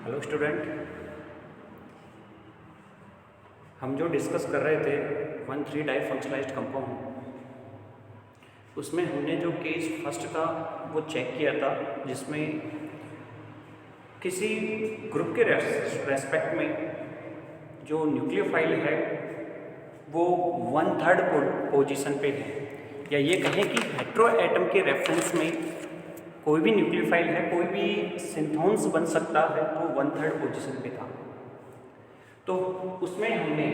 Hello student, हम जो discuss कर रहे थे 1,3 डाइफंक्शनलाइज्ड कंपाउंड, उसमें हमने जो केस फर्स्ट का वो चेक किया था, जिसमें किसी ग्रुप के रेस्पेक्ट में जो न्यूक्लियोफाइल है वो 1/3 पोजीशन पे है, या ये कहें कि हेटेरो एटम के रेफरेंस में कोई भी न्यूक्लियोफाइल है, कोई भी सिंथोन्स बन सकता है, वो 1/3 पोजीशन पे था। तो उसमें हमने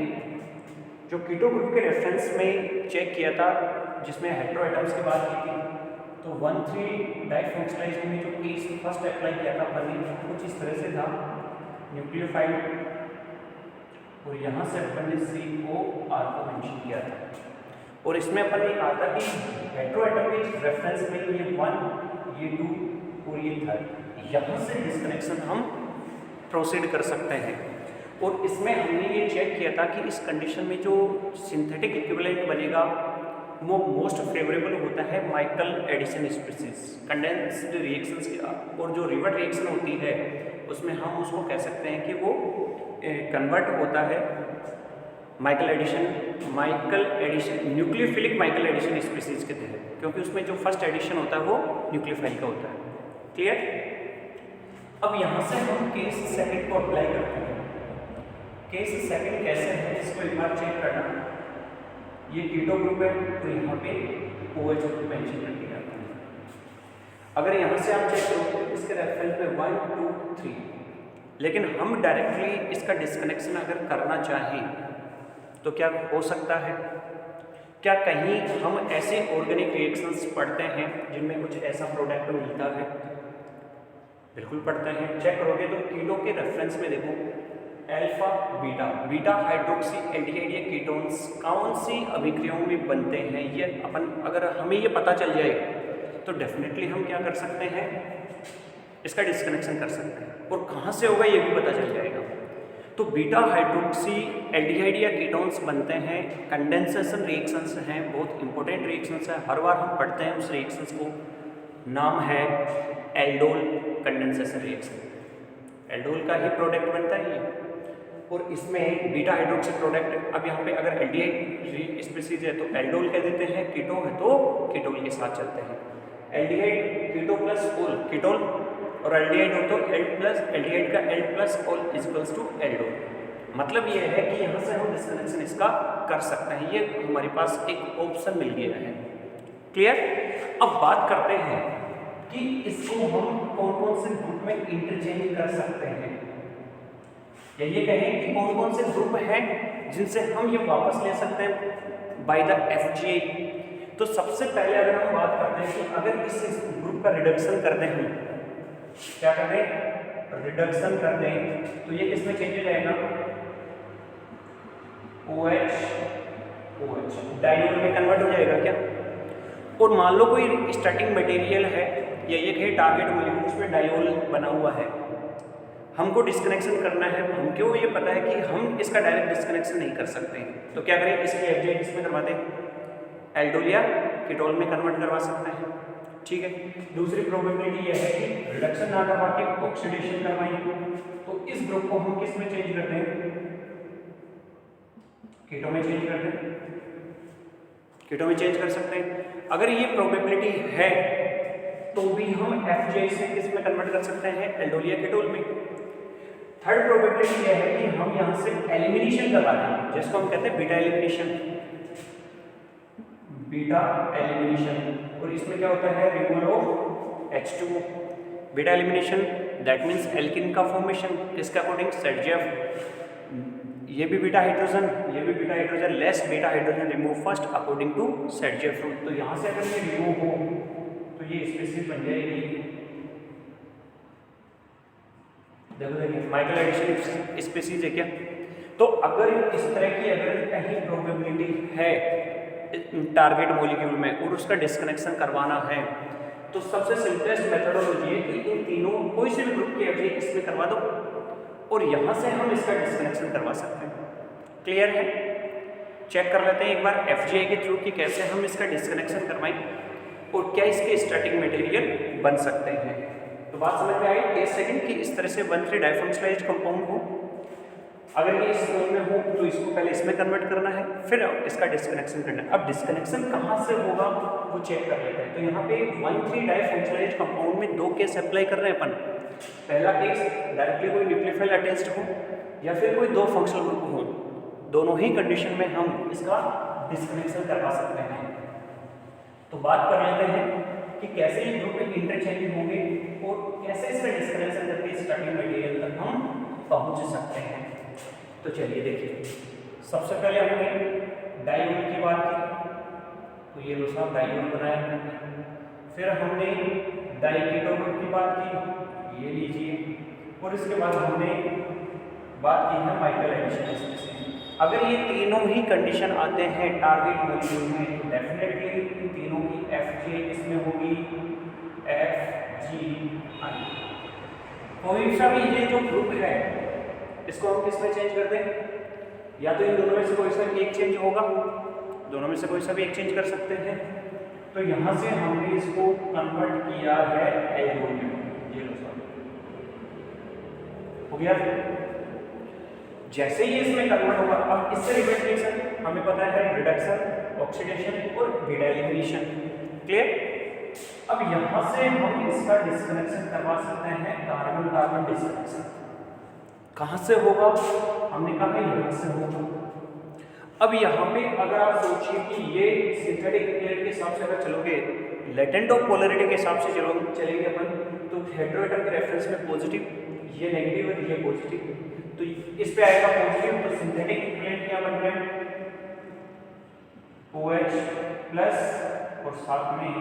जो कीटो ग्रुप के रेफरेंस में चेक किया था, जिसमें हेटेरो एटम्स की बात की थी, तो 1,3 डाइफंक्शनलाइज्ड में जो केस फर्स्ट अप्लाई किया था अपन ने, कुछ इस तरह से था। न्यूक्लियोफाइल और यहाँ से अपन ने COR को मेंशन किया था, और इसमें अपन ने कहा था कि हेटेरो एटम के रेफरेंस में ये 1, ये 2 और ये 3, यहाँ से डिस्कनेक्शन हम प्रोसीड कर सकते हैं। और इसमें हमने ये चेक किया था कि इस कंडीशन में जो सिंथेटिक इक्विवेलेंट बनेगा वो मोस्ट फेवरेबल होता है Michael Edison species condensed reactions की, और जो रिवर्ट रिएक्शन होती है उसमें हम उसको कह सकते हैं कि वो कन्वर्ट होता है Michael addition nucleophilic Michael addition species के तहत, क्योंकि उसमें जो फर्स्ट एडिशन होता है वो न्यूक्लियोफाइल का होता है। क्लियर? अब यहाँ से हम केस सेकंड को अप्लाई करते हैं। केस सेकंड कैसे है इसको एक बार चेक करना। ये कीटो ग्रुप है, तो यहाँ पे OH ग्रुप मेंशन कर दिया जाता है। अगर यहाँ से आप चेक करो तो इसके रेफरेंस में 1, 2, 3, लेकिन हम डायरेक्टली इसका डिस्कनेक्शन अगर करना चाहें तो क्या हो सकता है? क्या कहीं हम ऐसे ऑर्गेनिक रिएक्शंस पढ़ते हैं जिनमें कुछ ऐसा प्रोडक्ट मिलता है? बिल्कुल पढ़ते हैं। चेक करोगे तो कीटो के रेफरेंस में देखो, अल्फा बीटा हाइड्रोक्सी एल्डिहाइड या कीटोन्स कौन सी अभिक्रियाओं में बनते हैं, ये अपन अगर हमें ये पता चल जाए तो डेफिनेटली हम क्या कर सकते हैं, इसका डिस्कनेक्शन कर सकते हैं। और कहाँ से होगा ये भी पता चल जाएगा। तो बीटा हाइड्रोक्सी एल्डिहाइड या कीटोन्स बनते हैं, कंडेंसेशन रिएक्शंस हैं, बहुत इंपॉर्टेंट रिएक्शंस हैं, हर बार हम पढ़ते हैं उस रिएक्शंस को। नाम है एल्डोल कंडेंसेशन रिएक्शन। एल्डोल का ही प्रोडक्ट बनता है ये, और इसमें बीटा हाइड्रोक्सी प्रोडक्ट। अब यहाँ पे अगर एल्डिहाइड स्पीसीज है तो एल्डोल कह देते हैं, कीटो है तो कीटोल के साथ चलते हैं। एल्डिहाइड कीटो प्लस ओल कीटोल, और एल्डिहाइड हो तो एल्डिहाइड का L प्लस ओल इक्वल्स टू एल्डोल। मतलब ये है कि यहाँ से हम डिस्कनेक्शन इसका कर सकते हैं, ये हमारे पास एक ऑप्शन मिल गया है। क्लियर? अब बात करते हैं कि इसको हम कौन कौन से ग्रुप में इंटरचेंज कर सकते हैं, या ये कहें कि कौन कौन से ग्रुप हैं जिनसे हम ये वापस ले सकते हैं बाय द FGI। तो सबसे पहले अगर हम बात करते हैं कि अगर इस ग्रुप का रिडक्शन कर दें, हम क्या कर दें, रिडक्शन कर दें, तो ये किसमें चेंज हो जाएगा, OH डाइनोल में कन्वर्ट हो जाएगा क्या। और मान लो कोई स्टार्टिंग मटेरियल है, या ये कहे टारगेट मॉलिक्यूल, उसमें डायोल बना हुआ है, हमको डिस्कनेक्शन करना है, हमको ये पता है कि हम इसका डायरेक्ट डिस्कनेक्शन नहीं कर सकते, तो क्या करें, इसकी FGI इसमें करवा दें, एल्डोल या कीटोल में कन्वर्ट करवा सकते हैं। ठीक है। दूसरी प्रोबेबिलिटी यह है कि रिडक्शन ना करवा के ऑक्सीडेशन करवाएंगे, तो इस ग्रुप को हम किस में चेंज करते हैं, कीटो में चेंज करते हैं, कीटो में चेंज कर सकते हैं। अगर ये प्रोबेबिलिटी है तो भी हम FGI से किस में कन्वर्ट कर सकते हैं, एल्डोल या कीटोल में। थर्ड प्रोबेबिलिटी यह है कि हम यहाँ से एलिमिनेशन करवा दें, जिसको हम कहते हैं बीटा एलिमिनेशन, और इसमें क्या होता है, removal of H2O। Beta elimination that means alkene का फॉर्मेशन, किसके अकॉर्डिंग, ZGF। ये भी beta hydrogen, less beta hydrogen remove first according to ZGF rule. तो यहाँ से अगर ये रिमूव हो तो ये स्पीसीज बन जाएगी, देखो माइकल एडिशन स्पीसीज है क्या। तो अगर इस तरह की अगर कहीं प्रोबेबिलिटी है टारगेट मॉलिक्यूल में और उसका डिस्कनेक्शन करवाना है, तो सबसे सिंपलेस्ट मेथडोलॉजी है कि इन तीनों कोई से भी ग्रुप की FGI इसमें करवा दो, और यहाँ से हम इसका डिस्कनेक्शन करवा सकते हैं। क्लियर है? चेक कर लेते हैं एक बार FGI के थ्रू कि कैसे हम इसका डिस्कनेक्शन करवाएं और क्या इसके स्टैटिक मटेरियल बन सकते हैं। तो तो बात समझ में आई केस सेकंड कि इस तरह से 1,3 डाइफंक्शनलाइज्ड कंपाउंड हो, अगर ये इस जोन में हो तो इसको पहले इसमें कन्वर्ट करना है, फिर इसका डिस्कनेक्शन करना है। अब डिस्कनेक्शन कहाँ से होगा वो चेक कर लेते हैं। तो यहाँ पे 1,3 डाइफंक्शनलाइज्ड कंपाउंड में दो केस अप्लाई कर रहे हैं अपन। पहला केस डायरेक्टली कोई न्यूक्लियोफाइल अटैच्ड हो या फिर कोई दो फंक्शनल ग्रुप हो, दोनों ही कंडीशन में हम इसका डिस्कनेक्शन करवा सकते हैं। तो बात कर लेते हैं कि कैसे ये ग्रुप इंटरचेंज होंगे और कैसे इसका डिस्कनेक्शन करके स्टार्टिंग मटेरियल तक हम पहुंच सकते हैं। तो चलिए देखिए, सबसे पहले हमने डायोल की बात की, तो ये लो साहब डायोल बनाया हमने। फिर हमने डाइकेटोन की बात की, ये लीजिए। और इसके बाद हमने बात की है माइकल एडिशन से। अगर ये तीनों ही कंडीशन आते हैं टारगेट मॉलिक्यूल में तो डेफिनेटली इन तीनों की FJ इसमें होगी FGI। कोई सा भी ये जो ग्रुप है इसको हम किस में चेंज कर दें, या तो इन दोनों में से कोई सा एक चेंज होगा, दोनों में से कोई सा भी एक चेंज कर सकते हैं। तो यहाँ से हमने इसको कन्वर्ट किया है एल्डोल में, ये लो सर हो गया। जैसे ही इसमें कन्वर्ट होगा, अब इससे रिलेटेड रिएक्शन हमें पता है रिडक्शन, ऑक्सीडेशन और बीटा एलिमिनेशन, क्लियर। अब यहाँ से हम इसका डिस्कनेक्शन करवा सकते हैं, कार्बन कार्बन डिस्कनेक्शन। कहाँ से होगा, हमने कहा यहाँ से होगा। अब यहाँ पे अगर आप सोचिए कि ये सिंथेटिक न्यूक्लियर के हिसाब से अगर चलोगे, लेटेंट ऑफ पोलैरिटी के हिसाब से चलेंगे अपन, तो हेटेरोएटम के रेफरेंस में पॉजिटिव, ये नेगेटिव और ये पॉजिटिव, तो इस पे आएगा पॉजिटिव। तो सिंथेटिक न्यूक्लियर क्या बन रहा है OH प्लस और साथ में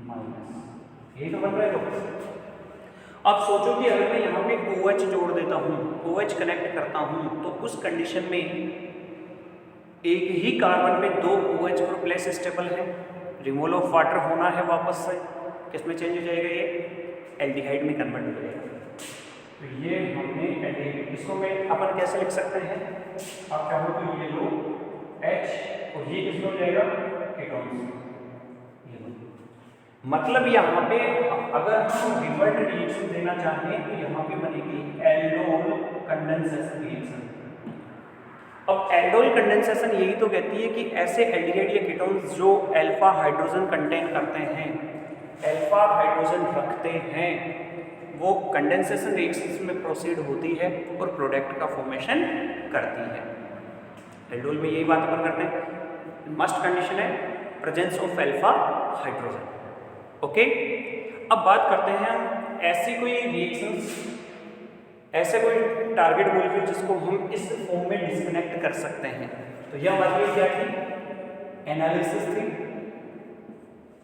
माइनस, यही तो बन रहा है। तो अब सोचो कि अगर मैं यहाँ पे OH जोड़ देता हूँ, OH कनेक्ट करता हूँ, तो उस कंडीशन में एक ही कार्बन में दो OH ग्रुप लेस स्टेबल है, रिमूवल ऑफ वाटर होना है, वापस से किसमें चेंज हो जाएगा, ये एल्डिहाइड में कन्वर्ट हो जाएगा। तो ये हमने एल्डिहाइड, इसको मैं अपन कैसे लिख सकते हैं, आप चाहो तो ये लो H और ये किसमें हो जाएगा कीटोन्स। मतलब यहाँ पे अगर हम रिवर्ट रिएक्शन देना चाहें तो यहाँ पे बनेगी एल्डोल कंडेंसेशन रिएक्शन। अब एल्डोल कंडेंसेशन यही तो कहती है कि ऐसे एल्डिहाइड या कीटोन्स जो अल्फा हाइड्रोजन कंटेन करते हैं, अल्फा हाइड्रोजन रखते हैं, वो कंडेंसेशन रिएक्शंस में प्रोसीड होती है और प्रोडक्ट का फॉर्मेशन करती है। एल्डोल में यही बात अपन करते हैं, मस्ट कंडीशन है presence of alpha hydrogen. Okay, अब बात करते हैं हम ऐसी कोई रिएक्शंस, ऐसे कोई टारगेट मॉलिक्यूल जिसको हम इस फॉर्म में डिस्कनेक्ट कर सकते हैं। तो यह हमारी क्या थी, एनालिसिस थी।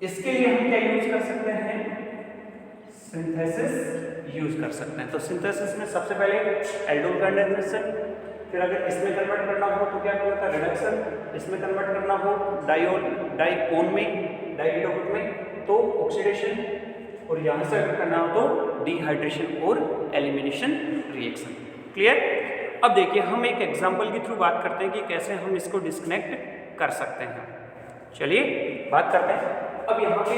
इसके लिए हम क्या यूज कर सकते हैं, सिंथेसिस यूज कर सकते हैं। तो सिंथेसिस में सबसे पहले एल्डोल कंडेंसेशन, फिर अगर इसमें कन्वर्ट करना हो तो क्या होता है रिडक्शन, इसमें कन्वर्ट करना हो डाइओन में, डाइकेटोन में तो ऑक्सीडेशन, और यहाँ से अगर करना हो तो डिहाइड्रेशन और एलिमिनेशन रिएक्शन। क्लियर। अब देखिए हम एक एग्जांपल के थ्रू बात करते हैं कि कैसे हम इसको डिस्कनेक्ट कर सकते हैं। चलिए बात करते हैं। अब यहाँ पे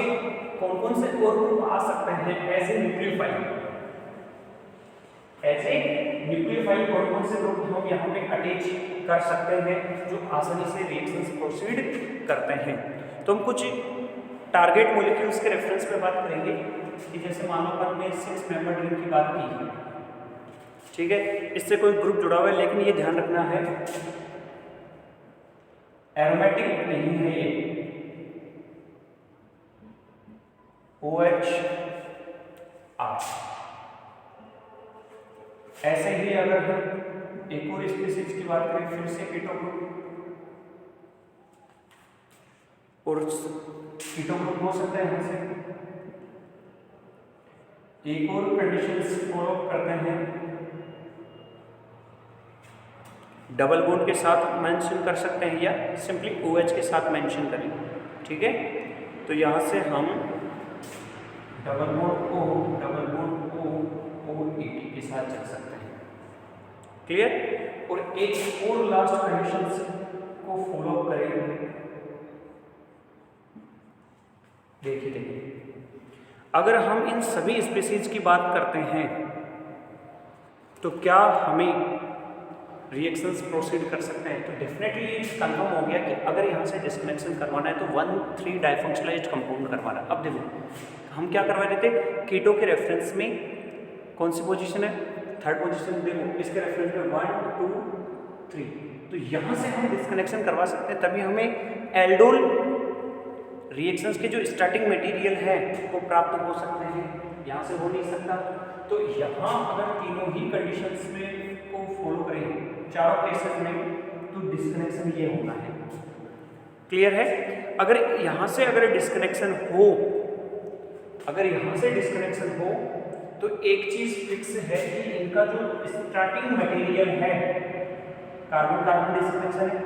कौन कौन से और ग्रुप आ सकते हैं as a nucleophile, as a nucleophile कौन कौन से ग्रुप हम यहाँ पे अटैच कर सकते हैं जो आसानी से रिएक्शंस प्रोसीड करते हैं। तो हम कुछ टारगेट मॉलिक्यूल्स के रेफरेंस में बात करेंगे कि जैसे मान लो अपन ने 6 मेंबर रिंग की बात की, ठीक है, इससे कोई ग्रुप जुड़ा हुआ है, लेकिन ये ध्यान रखना है एरोमेटिक नहीं है ये, OH R। ऐसे ही अगर हम एक और स्पीशीज की बात करें, फिर से कीटो ग्रुप, और कीटो ग्रुप हो सकता है यहाँ से। एक और कंडीशंस फॉलो करते हैं, डबल बॉन्ड के साथ मेंशन कर सकते हैं या सिंपली OH के साथ मेंशन करें, ठीक है। तो यहाँ से हम double bond O, double bond O, OET के साथ चल सकते हैं। क्लियर। और एक और लास्ट कंडीशंस को फॉलो करेंगे। देखिए अगर हम इन सभी स्पीसीज की बात करते हैं तो क्या हमें रिएक्शंस प्रोसीड कर सकते हैं? तो डेफिनेटली कंफर्म हो गया कि अगर यहाँ से डिस्कनेक्शन करवाना है तो 1,3 डाइफंक्शनलाइज्ड कंपाउंड करवाना है। अब देखो हम क्या करवा रहे थे, कीटो के रेफरेंस में कौन सी पोजीशन है, थर्ड पोजीशन। देखो इसके रेफरेंस में 1 2 3, तो यहाँ से हम डिस्कनेक्शन करवा सकते हैं, तभी हमें एल्डोल रिएक्शंस के जो स्टार्टिंग मटेरियल है वो प्राप्त हो सकते हैं, यहाँ से हो नहीं सकता। तो यहाँ अगर तीनों ही कंडीशंस में को फॉलो करें चारों केसेस में तो डिस्कनेक्शन ये होना है। क्लियर है? अगर यहाँ से अगर डिस्कनेक्शन हो, अगर यहाँ से डिस्कनेक्शन हो तो एक चीज फिक्स है कि इनका जो स्टार्टिंग मटेरियल है कार्बन कार्बन डिस्कनेक्शन है,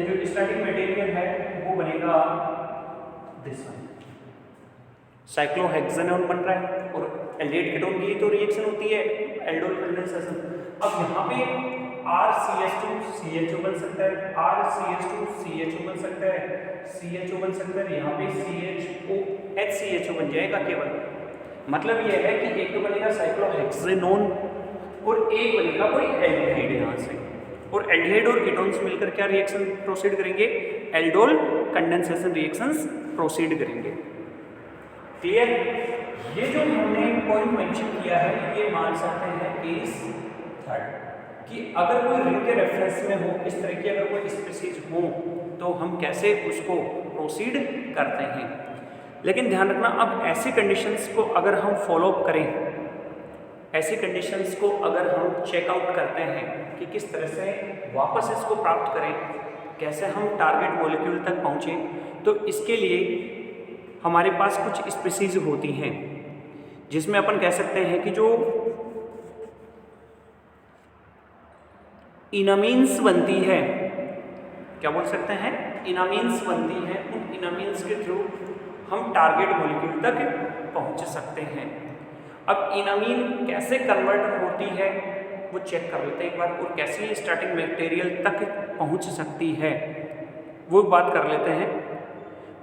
जो स्टार्टिंग मटेरियल है वो बनेगा दिस वन, साइक्लोहेक्सेनोन बन रहा है और एल्डिहाइड कीटोन की तो रिएक्शन होती है एल्डोल कंडेंसेशन। अब यहाँ पे RCH2CHO बन सकता है, RCH2CHO बन सकता है, CHO बन सकता है, यहाँ पे HCHO बन जाएगा केवल। मतलब ये है कि एक तो बनेगा साइक्लोहेक्सेनोन और एक बनेगा कोई एल्डिहाइड यहाँ से, और एल्डिहाइड और कीटोन्स मिलकर क्या रिएक्शन प्रोसीड करेंगे, एल्डोल कंडेंसेशन रिएक्शंस प्रोसीड करेंगे। क्लियर? ये जो हमने पॉइंट मेंशन किया है ये मान सकते हैं केस थर्ड कि अगर कोई रिंग के रेफरेंस में हो, इस तरह की अगर कोई स्पीसीज हो तो हम कैसे उसको प्रोसीड करते हैं। लेकिन ध्यान रखना, अब ऐसी कंडीशंस को अगर हम फॉलोअप करें, ऐसी कंडीशंस को अगर हम चेकआउट करते हैं कि किस तरह से वापस इसको प्राप्त करें, कैसे हम टारगेट मॉलिक्यूल तक पहुँचें, तो इसके लिए हमारे पास कुछ स्पीसीज होती हैं जिसमें अपन कह सकते हैं कि जो इनामीन्स बनती है, क्या बोल सकते हैं, इनामीन्स बनती हैं, उन इनामीन्स के थ्रू हम टारगेट मॉलिक्यूल तक पहुंच सकते हैं। अब इनामीन कैसे कन्वर्ट होती है वो चेक कर लेते हैं एक बार, और कैसे स्टार्टिंग मटेरियल तक पहुंच सकती है वो बात कर लेते हैं।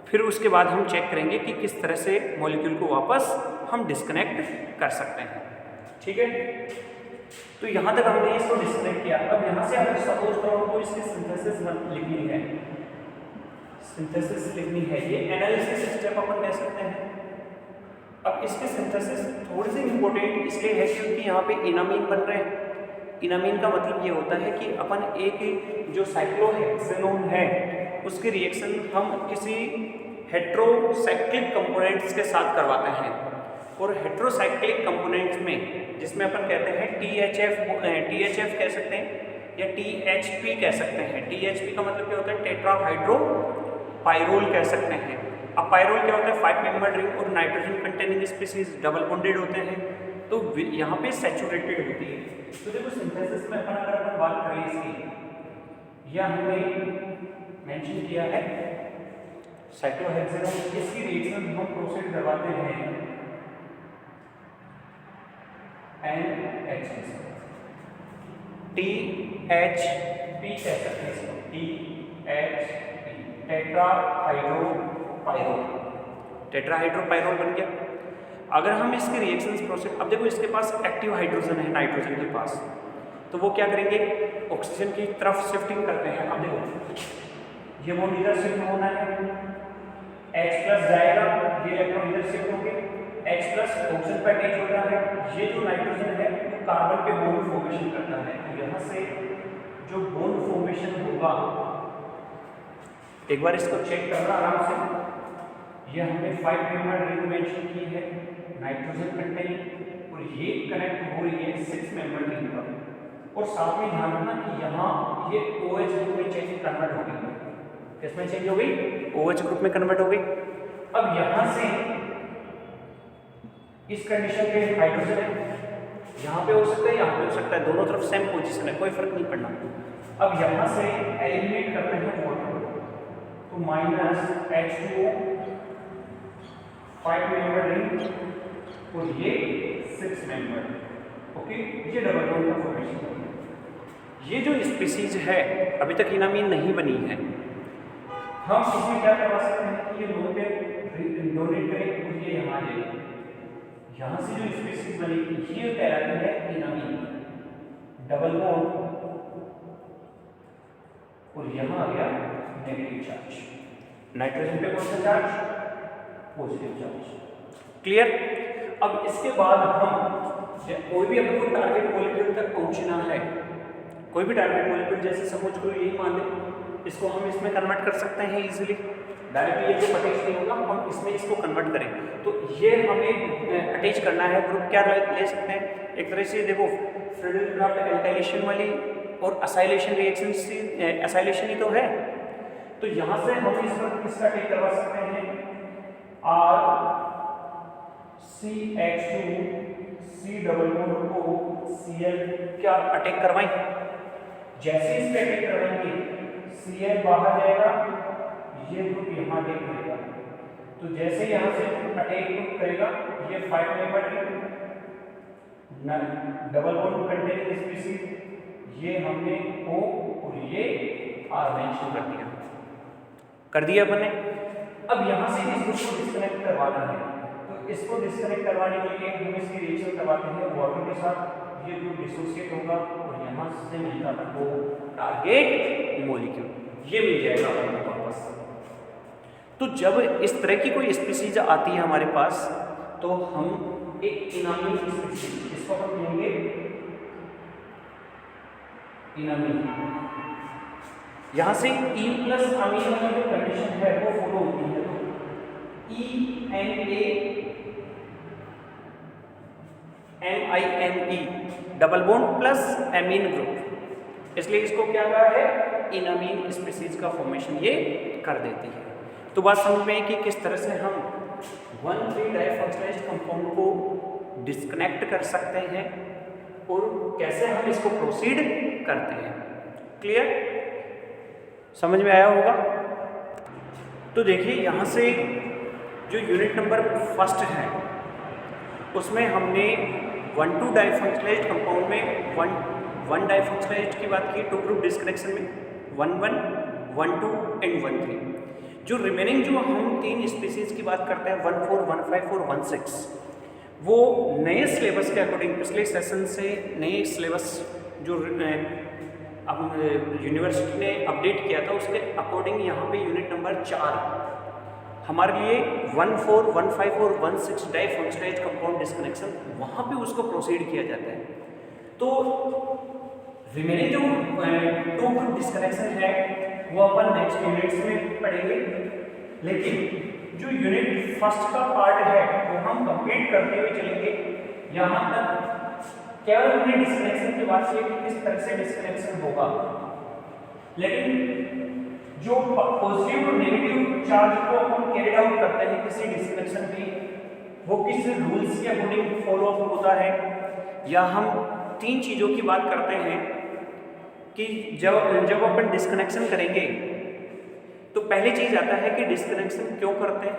फिर उसके बाद हम चेक करेंगे कि किस तरह से मॉलिक्यूल को वापस हम डिस्कनेक्ट कर सकते हैं। ठीक है, तो यहाँ तक हमने इसको डिस्कनेक्ट किया। अब यहाँ से अगर सपोज करो हमको इसकी सिंथेसिस लिखनी है, सिंथेसिस लिखनी है, ये एनालिसिस स्टेप अपन कह सकते हैं। अब इसके सिंथेसिस थोड़ी सी इंपॉर्टेंट इसलिए है क्योंकि यहाँ पे इनामीन बन रहे हैं। इनामीन का मतलब ये होता है कि अपन एक जो साइक्लोहेक्सेनोन है उसकी रिएक्शन हम किसी हेट्रोसाइक्लिक कंपोनेंट्स के साथ करवाते हैं, और हेट्रोसाइक्लिक कंपोनेंट्स में जिसमें अपन कहते हैं THF कह सकते हैं या THP कह सकते हैं। THP का मतलब क्या होता है, टेट्राहाइड्रोपाइरोल कह सकते हैं। अब पाइरोल क्या होता है, 5 मेंबर रिंग और nitrogen containing species double bonded होते हैं, तो यहाँ पे सैचुरेटेड होती है। तो देखो सिंथेसिस में अगर अपन बात करें इसकी, यह हमने मेंशन किया है साइक्लोहेक्सेनोन, इसकी रिएक्शन हम प्रोसीड करवाते हैं NH THP कह सकते हैं इसको, THP टेट्राहाइड्रोपाइरोल बन गया। अगर हम इसके रिएक्शंस प्रोसेस, अब देखो इसके पास एक्टिव हाइड्रोजन है नाइट्रोजन के पास, तो वो क्या करेंगे, ऑक्सीजन की तरफ शिफ्टिंग करते हैं। अब देखो ये वो इधर शिफ्ट होना है, H+ जाएगा, ये इलेक्ट्रॉन इधर शिफ्ट होंगे, H+ ऑक्सीजन पर अटैच हो रहा है, ये जो नाइट्रोजन है वो कार्बन पे बॉन्ड फॉर्मेशन करता है। तो यहाँ से जो बॉन्ड फॉर्मेशन होगा, एक बार इसको चेक करना आराम से। ये हमने 5 मेंबर रिंग मेंशन की है नाइट्रोजन कंटेनिंग, और ये कनेक्ट हो रही है 6 मेंबर रिंग पर। और साथ में ध्यान रखना कि यहाँ ये OH ग्रुप में चेंज कन्वर्ट हो गई, किसमें चेंज हो गई, OH ग्रुप में कन्वर्ट हो गई। अब यहाँ से इस कंडीशन पे हाइड्रोजन है, यहाँ पे हो सकता है, यहाँ पे हो सकता है, दोनों तरफ सेम पोजीशन है, कोई फर्क नहीं पड़ना। अब यहाँ से एलिमिनेट करते हैं वाटर, तो -H2O 5 मेंबर रिंग और ये 6 मेंबर, ओके, ये डबल बॉन्ड का फॉर्मेशन है। ये जो स्पीसीज है अभी तक इनामीन नहीं बनी है, हम इसमें क्या करवा सकते हैं कि ये दोनों पे डोनेट करें और ये यहाँ जाएगी, यहाँ से जो स्पीसीज बनेगी ये कहलाती है इनामीन, डबल बॉन्ड और यहाँ आ गया नेगेटिव चार्ज, नाइट्रोजन पे कौन सा चार्ज, पॉजिटिव चार्ज। क्लियर। अब इसके बाद हम कोई भी अपने को टारगेट मॉलिक्यूल तक पहुंचना है, कोई भी टारगेट मॉलिक्यूल, जैसे सपोज करो यही मान लें, इसको हम इसमें कन्वर्ट कर सकते हैं इजीली, डायरेक्टली ये जो अटैच नहीं होगा हम इसमें इसको कन्वर्ट करें, तो ये हमें अटैच करना है ग्रुप क्या ले सकते हैं, एक तरह से देखो फ्रीडल एल्काइलेशन वाली और असाइलेशन रिएक्शन, असाइलेशन ही तो है, तो यहाँ से हम इस पर किसका अटैक करवा सकते हैं, CH2 C double bond O Cl क्या अटैक करवाएं, जैसे इस पे अटैक करवाएंगे Cl बाहर जाएगा, ये ग्रुप यहाँ अटैक करेगा, तो जैसे यहाँ से अटैक करेगा ये 5 member double bond containing species, ये हमने O और ये R मेंशन कर दिया अपन ने। अब यहाँ से इस ग्रुप को डिस्कनेक्ट करवाना है, तो इसको डिस्कनेक्ट करवाने के लिए हम इसकी रिएक्शन करवाते हैं वाटर के साथ, ये ग्रुप डिसोसिएट होगा और यहाँ से मिलता है वो टारगेट मॉलिक्यूल, ये मिल जाएगा हमारे पास। तो जब इस तरह की कोई स्पीसीज आती है हमारे पास, तो हम एक इनामीन स्पीसीज, इसको हम कहेंगे इनामीन, यहाँ से E प्लस अमीन की जो कंडीशन है वो फॉलो होती है, तो ENA double bond plus amine group, इसलिए इसको क्या कहा है, इनामीन स्पीसीज का फॉर्मेशन ये कर देती है। तो बात समझ में है कि किस तरह से हम 1,3 डाइफॉस्फेट कंपाउंड को डिस्कनेक्ट कर सकते हैं और कैसे हम इसको प्रोसीड करते हैं। क्लियर, समझ में आया होगा। तो देखिए यहाँ से जो यूनिट नंबर फर्स्ट है उसमें हमने 1,2 डाइफॉस्फेट कंपाउंड में 1 डाइफॉस्फेट की बात की, 2 ग्रुप डिस्कनेक्शन में 1,1, 1,2 एंड 1,3। जो रिमेनिंग जो हम 3 स्पीसीज की बात करते हैं 1,4, 1,5 और 1,6, वो नए सिलेबस के अकॉर्डिंग पिछले सेशन से नए सिलेबस जो अब यूनिवर्सिटी ने अपडेट किया था उसके अकॉर्डिंग यहाँ पे यूनिट नंबर 4 हमारे लिए 1,4, 1,5 और 1,6 डाइफॉस्फेट कंपाउंड डिस्कनेक्शन वहाँ पे उसको प्रोसीड किया जाता है। तो रिमेनिंग जो 2 ग्रुप डिस्कनेक्शन है वो अपन नेक्स्ट यूनिट्स में पढ़ेंगे, लेकिन जो यूनिट फर्स्ट का पार्ट है वो हम कंप्लीट करते हुए चलेंगे। यहाँ तक केवल हमने डिस्कनेक्शन की बात की कि किस तरह से डिस्कनेक्शन होगा, लेकिन जो पॉजिटिव और नेगेटिव चार्ज को हम कैरी आउट करते हैं किसी डिस्कनेक्शन में, वो किस रूल्स के अकॉर्डिंग फॉलो अप होता है, या हम 3 चीज़ों की बात करते हैं कि जब अपन डिस्कनेक्शन करेंगे तो पहली चीज़ आता है कि डिस्कनेक्शन क्यों करते हैं,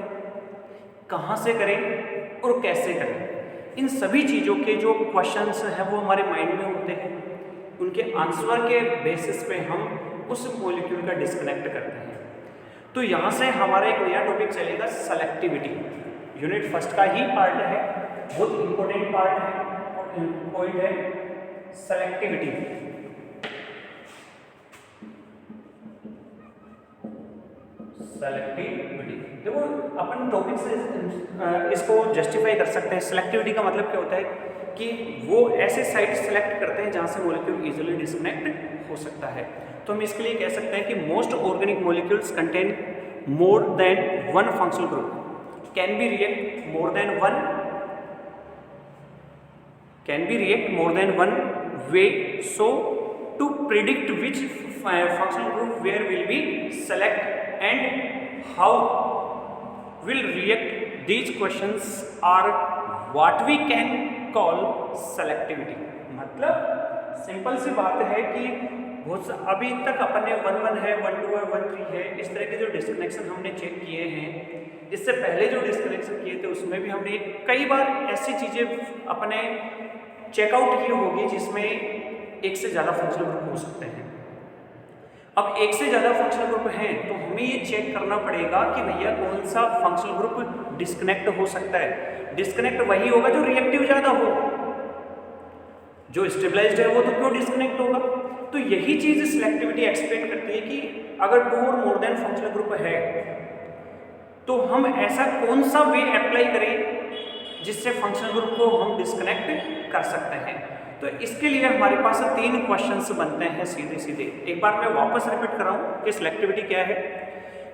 कहाँ से करें और कैसे करें। इन सभी चीज़ों के जो क्वेश्चंस हैं वो हमारे माइंड में होते हैं, उनके आंसर के बेसिस पे हम उस मॉलिक्यूल का डिस्कनेक्ट करते हैं। तो यहाँ से हमारा एक नया टॉपिक चलेगा सेलेक्टिविटी, यूनिट फर्स्ट का ही पार्ट है, बहुत इंपॉर्टेंट पार्ट है, पॉइंट है सेलेक्टिविटी। सेलेक्टिविटी देखो अपन टॉपिक से इसको जस्टिफाई कर सकते हैं। सेलेक्टिविटी का मतलब क्या होता है कि वो ऐसे साइट सेलेक्ट करते हैं जहाँ से मॉलिक्यूल इजीली डिस्कनेक्ट हो सकता है। तो हम इसके लिए कह सकते हैं कि most organic molecules contain more than 1 functional group, can be react more than 1 way, so to predict which functional group where will be select and how will react, these questions are what we can call selectivity। मतलब simple सी बात है कि अभी तक अपन ने 1,1 है, 1,2 है, 1,3 है, इस तरह के जो डिस्कनेक्शन हमने चेक किए हैं, इससे पहले जो डिस्कनेक्शन किए थे उसमें भी हमने कई बार ऐसी चीज़ें अपने चेकआउट की होगी जिसमें एक से ज़्यादा फंक्शनल ग्रुप हो सकते हैं। अब एक से ज़्यादा फंक्शनल ग्रुप हैं तो हमें ये चेक करना पड़ेगा कि भैया कौन सा फंक्शनल ग्रुप डिस्कनेक्ट हो सकता है। डिस्कनेक्ट वही होगा जो रिएक्टिव ज़्यादा हो, जो स्टेबलाइज्ड है वो तो क्यों डिस्कनेक्ट होगा। तो यही चीज़ सिलेक्टिविटी एक्सप्लेन करती है कि अगर 2 और मोर देन फंक्शनल ग्रुप है तो हम ऐसा कौन सा वे अप्लाई करें जिससे फंक्शनल ग्रुप को हम डिस्कनेक्ट कर सकते हैं। तो इसके लिए हमारे पास 3 क्वेश्चंस बनते हैं सीधे सीधे। एक बार मैं वापस रिपीट कर रहा हूँ कि सिलेक्टिविटी क्या है,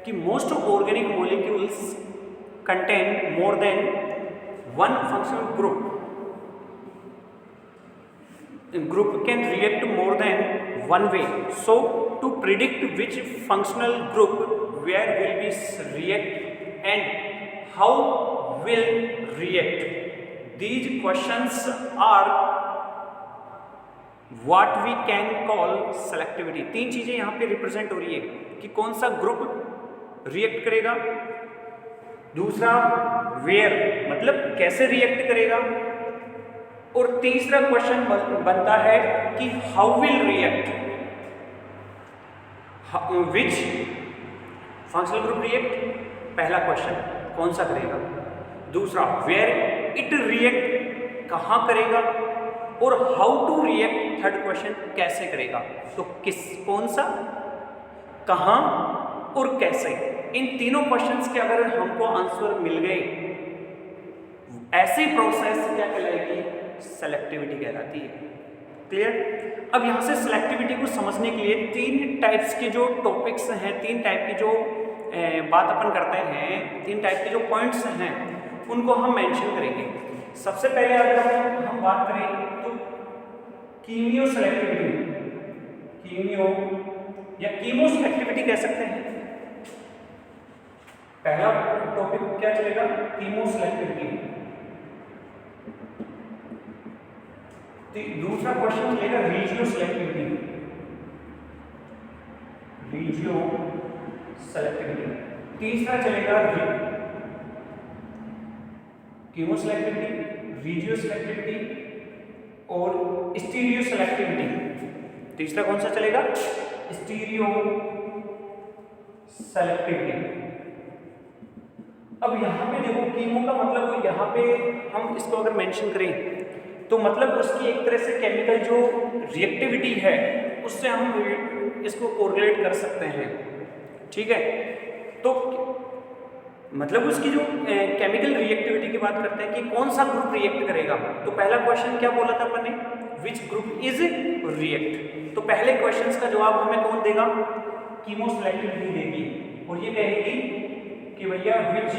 कि most organic molecules contain more than 1 functional group can react more than one way. So to predict which functional group where will be react and how will react, these questions are what we can call selectivity। 3 चीजें यहाँ पे represent हो रही है कि कौन सा group react करेगा, दूसरा वेयर मतलब कैसे रिएक्ट करेगा, और तीसरा क्वेश्चन बनता है कि how will react, which functional group react, पहला क्वेश्चन कौन सा करेगा, दूसरा वेयर इट रिएक्ट कहाँ करेगा, और how to react third question कैसे करेगा। तो कौन सा, कहाँ और कैसे, इन तीनों क्वेश्चंस के अगर हमको आंसर मिल गए, ऐसी प्रोसेस क्या कहलाएगी, सेलेक्टिविटी कहलाती है। क्लियर। अब यहाँ से सेलेक्टिविटी को समझने के लिए 3 टाइप्स के जो टॉपिक्स हैं, 3 टाइप की जो बात अपन करते हैं, 3 टाइप के जो पॉइंट्स हैं उनको हम मेंशन करेंगे। सबसे पहले अगर हम बात करें तो कीमियो सेलेक्टिविटी, कीमियो या कीमो सेलेक्टिविटी कह सकते हैं। पहला टॉपिक क्या चलेगा, कीमो सेलेक्टिविटी। दूसरा क्वेश्चन चलेगा रीजियो सेलेक्टिविटी, रीजियो सेलेक्टिविटी। तीसरा चलेगा कीमो सेलेक्टिविटी, रीजियो सेलेक्टिविटी और स्टीरियो सेलेक्टिविटी। तीसरा कौन सा चलेगा, स्टीरियो सेलेक्टिविटी। अब यहाँ पे देखो कीमो का मतलब, यहाँ पे हम इसको अगर मेंशन करें तो मतलब उसकी एक तरह से केमिकल जो रिएक्टिविटी है उससे हम इसको कोरिलेट कर सकते हैं। ठीक है, तो मतलब उसकी जो केमिकल रिएक्टिविटी की बात करते हैं कि कौन सा ग्रुप रिएक्ट करेगा। तो पहला क्वेश्चन क्या बोला था अपन ने, विच ग्रुप इज रिएक्ट। तो पहले क्वेश्चन का जवाब हमें कौन देगा, कीमो सेलेक्टिविटी देगी, और ये कहेगी कि भैया विच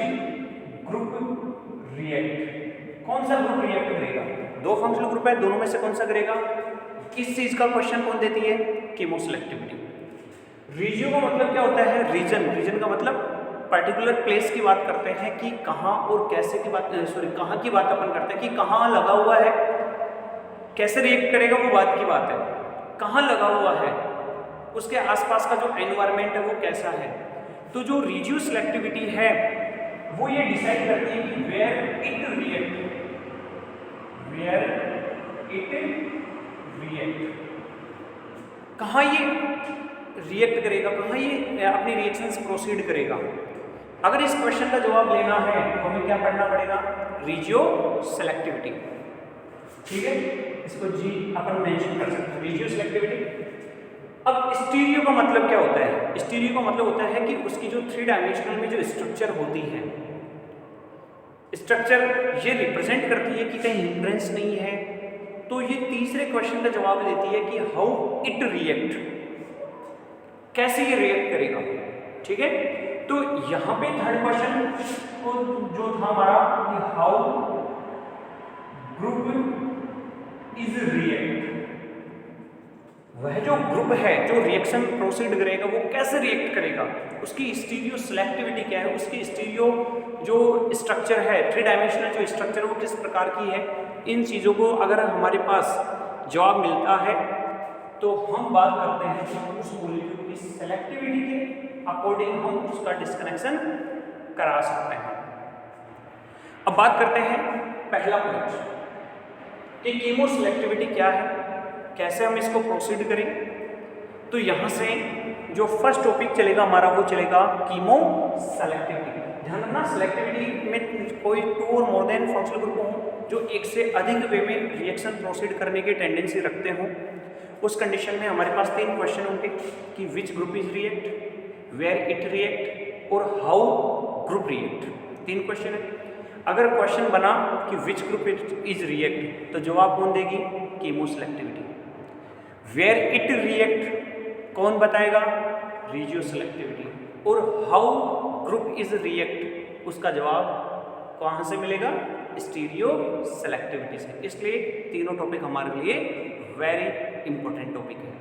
ग्रुप रिएक्ट, कौन सा ग्रुप रिएक्ट करेगा। 2 फंक्शनल ग्रुप है, दोनों में से कौन सा करेगा, इस चीज का क्वेश्चन कौन देती है, कीमो सेलेक्टिविटी। रीजियो का मतलब क्या होता है, रीजन, रीजन का मतलब पर्टिकुलर प्लेस की बात करते हैं कि कहाँ और कैसे की बात, कहाँ की बात अपन करते हैं कि कहाँ लगा हुआ है, कैसे रिएक्ट करेगा वो बात की बात है, कहाँ लगा हुआ है, उसके आसपास का जो एनवायरमेंट है वो कैसा है। तो जो रीजियो सेलेक्टिविटी है वो ये डिसाइड करती है कि where it react, where it react, कहाँ ये रिएक्ट करेगा, कहाँ ये अपनी रिएक्शंस प्रोसीड करेगा। अगर इस क्वेश्चन का जवाब लेना है तो हमें क्या पढ़ना पड़ेगा, रीजियो सेलेक्टिविटी। ठीक है, इसको जी अपन मेंशन कर सकते हैं, रीजियो सेलेक्टिविटी। अब स्टीरियो का मतलब क्या होता है, स्टीरियो का मतलब होता है कि उसकी जो 3 डायमेंशनल में जो स्ट्रक्चर होती है, स्ट्रक्चर ये रिप्रेजेंट करती है कि कहीं हिंड्रेंस नहीं है। तो ये तीसरे क्वेश्चन का जवाब देती है कि हाउ इट रिएक्ट, कैसे ये रिएक्ट करेगा। ठीक है, तो यहाँ पे थर्ड क्वेश्चन को जो था हमारा कि हाउ ग्रुप इज रिएक्ट, वह जो ग्रुप है जो रिएक्शन प्रोसीड करेगा वो कैसे रिएक्ट करेगा, उसकी स्टीरियो सेलेक्टिविटी क्या है, उसकी स्टीरियो जो स्ट्रक्चर है, 3 डायमेंशनल जो स्ट्रक्चर है वो किस प्रकार की है। इन चीज़ों को अगर हमारे पास जवाब मिलता है तो हम बात करते हैं कि उस मॉलिक्यूल की सेलेक्टिविटी के अकॉर्डिंग हम उसका डिस्कनेक्शन करा सकते हैं। अब बात करते हैं पहला पॉइंट कि कीमो सेलेक्टिविटी क्या है, कैसे हम इसको प्रोसीड करें। तो यहाँ से जो फर्स्ट टॉपिक चलेगा हमारा वो चलेगा कीमो सेलेक्टिविटी। ध्यान रखना, सेलेक्टिविटी में कोई 2 और मोर देन फंक्शनल ग्रुप हों जो एक से अधिक वे में रिएक्शन प्रोसीड करने की टेंडेंसी रखते हों, उस कंडीशन में हमारे पास 3 क्वेश्चन होंगे कि which group is react, where it react और हाउ ग्रुप रिएक्ट। 3 क्वेश्चन है। अगर क्वेश्चन बना कि विच ग्रुप इज रिएक्ट तो जवाब कौन देगी? Chemoselectivity. Where it react कौन बताएगा? Regioselectivity. और हाउ ग्रुप इज रिएक्ट उसका जवाब कहाँ से मिलेगा? स्टीरियो सेलेक्टिविटी से। इसलिए तीनों टॉपिक हमारे लिए वेरी इंपॉर्टेंट टॉपिक है।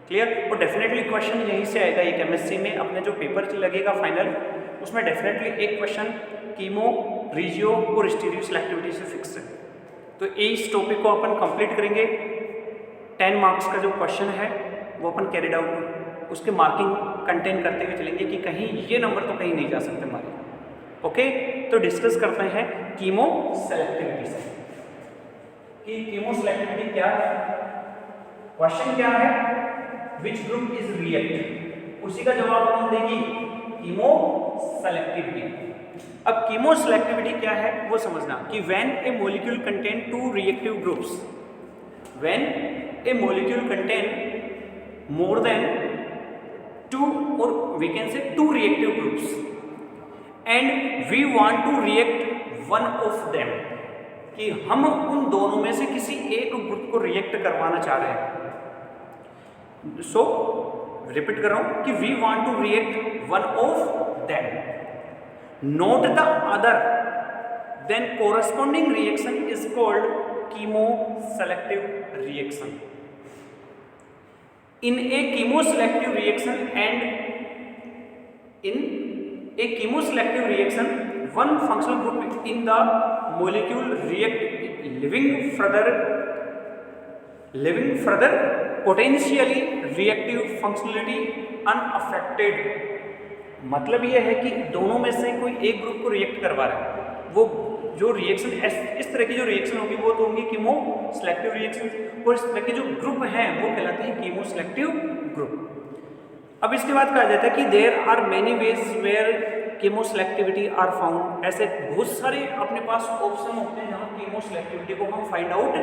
क्लियर? और डेफिनेटली क्वेश्चन यहीं से आएगा। ये केमिस्ट्री में अपने जो पेपर लगेगा फाइनल, उसमें डेफिनेटली एक क्वेश्चन कीमो, रिजियो और स्टीरियो सेलेक्टिविटी से फिक्स है। तो इस टॉपिक को अपन कंप्लीट करेंगे। 10 मार्क्स का जो क्वेश्चन है वो अपन कैरिड आउट उसके मार्किंग कंटेन करते हुए चलेंगे कि कहीं ये नंबर तो कहीं नहीं जा सकते हमारे। ओके, तो डिस्कस करते हैं कीमो सेलेक्टिविटी से कि कीमो सेलेक्टिविटी क्या है। क्वेश्चन क्या है? विच ग्रुप इज रिएक्ट, उसी का जवाब कौन देगी? Chemoselectivity. अब कीमो सेलेक्टिविटी क्या है वो समझना कि when a molecule contain 2 reactive groups, when a molecule contain more than 2 और we can say 2 reactive groups and we want to react one of them, कि हम उन दोनों में से किसी एक ग्रुप को रिएक्ट करवाना चाह रहे हैं। सो रिपीट कर रहा हूं कि we want to react one of them, not the other, then corresponding reaction is called chemoselective reaction. In a chemoselective reaction one functional group in the molecule react living further potentially reactive functionality unaffected। मतलब ये है कि दोनों में से कोई एक group को रिएक्ट करवा रहा है, वो जो रिएक्शन इस तरह की जो रिएक्शन होगी वो तो होंगी कीमो सेलेक्टिव रिएक्शन, और इस तरह के जो ग्रुप हैं वो कहलाते हैं कीमो सेलेक्टिव ग्रुप। अब इसके बाद कहा जाता है कि there are many ways where chemoselectivity are found. ऐसे बहुत सारे अपने पास ऑप्शन होते हैं जहाँ कीमो सेलेक्टिविटी को हम फाइंड आउट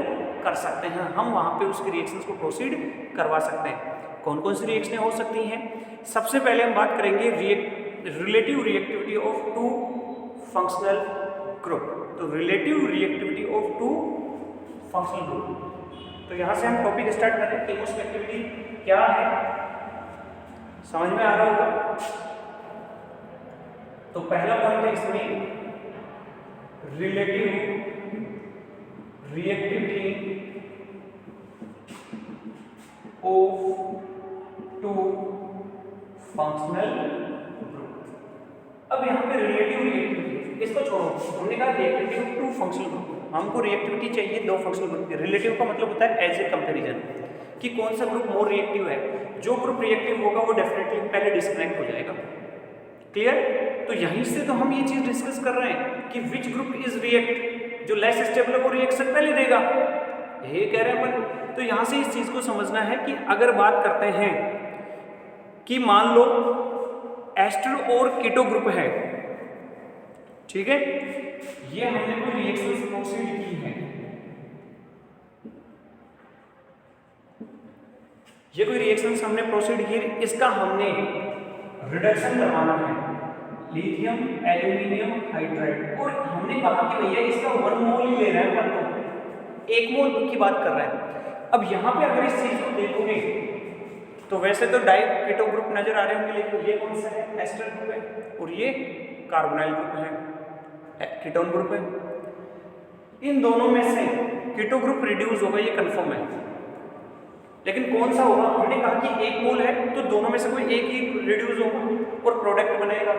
कर सकते हैं, हम वहाँ पे उसके रिएक्शंस को प्रोसीड करवा सकते हैं। कौन कौन सी रिएक्शनें हो सकती हैं? सबसे पहले हम बात करेंगे relative reactivity of 2 functional group. तो relative reactivity of 2 functional group. तो यहाँ से हम टॉपिक स्टार्ट कर रहे हैं। कीमो सेलेक्टिविटी क्या है समझ में आ रहा होगा। तो पहला पॉइंट है इसमें relative reactivity of 2 functional group. अब यहाँ पे रिलेटिव रिएक्टिविटी इसको छोड़ो, हमने कहा रिएक्टिविटी ऑफ 2 फंक्शनल ग्रुप, हमको रिएक्टिविटी चाहिए 2 फंक्शनल ग्रुप की। रिलेटिव का मतलब होता है एज ए कंपैरिजन, कि कौन सा ग्रुप मोर रिएक्टिव है। जो ग्रुप रिएक्टिव होगा वो डेफिनेटली पहले डिस्कनेक्ट हो जाएगा। क्लियर? तो यहीं से तो हम ये चीज डिस्कस कर रहे हैं कि विच ग्रुप इज रिएक्ट, जो लेस स्टेबल है वो रिएक्शन पहले देगा, ये कह रहे हैं अपन। तो यहां से इस चीज को समझना है कि अगर बात करते हैं कि मान लो एस्टर और कीटो ग्रुप है, ठीक है, ये हमने कोई रिएक्शन प्रोसीड की है, ये कोई रिएक्शन हमने प्रोसीड की, इसका हमने रिडक्शन करवाना है, लिथियम एल्यूमिनियम हाइड्राइड, और हमने कहा कि भैया इसका 1 मोल ही ले रहा है, 1 मोल, 1 मोल की बात कर रहा है। अब यहाँ पे अगर इस चीज को देखोगे तो वैसे तो डाई कीटो ग्रुप नजर आ रहे होंगे, लेकिन ये कौन सा है? एस्टर ग्रुप है, और ये कार्बोनाइल ग्रुप है, कीटोन ग्रुप है। इन दोनों में से कीटो ग्रुप रिड्यूस होगा, ये कंफर्म है, लेकिन कौन सा होगा? हमने कहा कि 1 मोल है तो दोनों में से कोई एक ही रिड्यूस होगा और प्रोडक्ट बनेगा।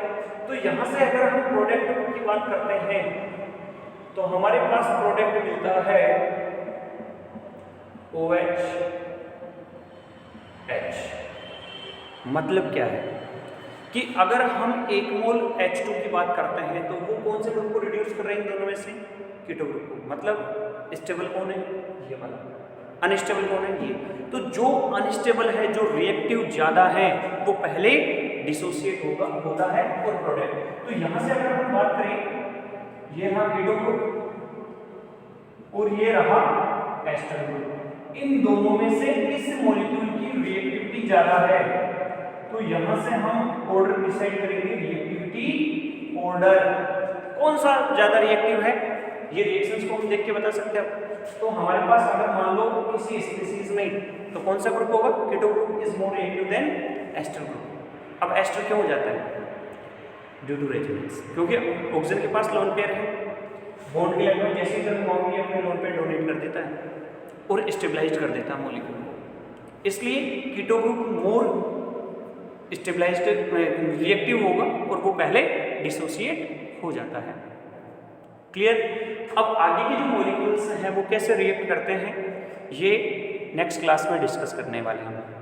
तो यहाँ से अगर हम प्रोडक्ट की बात करते हैं तो हमारे पास प्रोडक्ट मिलता है OH H। मतलब क्या है कि अगर हम 1 मोल H2 की बात करते हैं तो वो कौन से ग्रुप को रिड्यूस कर रहे हैं? दोनों में से कीटो ग्रुप को। मतलब स्टेबल कौन है? ये वाला। अनस्टेबल कौन है? ये। तो जो अनस्टेबल है, जो रिएक्टिव ज़्यादा है, वो पहले डिसोसिएट होता है और प्रोडक्ट। तो यहाँ से अगर हम बात करें, ये रहा कीटो ग्रुप और ये रहा एस्टर ग्रुप, इन दोनों में से किस मॉलिक्यूल की रिएक्टिविटी ज़्यादा है? तो यहाँ से हम ऑर्डर डिसाइड करेंगे, रिएक्टिविटी ऑर्डर। कौन सा ज़्यादा रिएक्टिव है, ये रिएक्शंस को हम देख के बता सकते हैं। तो हमारे पास अगर मान लो किसी स्पीसीज में, तो कौन सा ग्रुप होगा? Keto group is more reactive than ester group. अब एस्टर क्यों हो जाता है? ड्यू टू रेजोनेंस, क्योंकि ऑक्सीजन के पास लोन पेयर है, बॉन्ड के इलेक्ट्रॉन जैसे ही तरफ होंगे अपने लोन पेयर डोनेट कर देता है और स्टेबलाइज कर देता है मॉलिक्यूल को। इसलिए keto group more stabilized reactive होगा और वो पहले डिसोसिएट हो जाता है। क्लियर? अब आगे के जो मॉलिक्यूल्स हैं वो कैसे रिएक्ट करते हैं, ये नेक्स्ट क्लास में डिस्कस करने वाले हैं हम।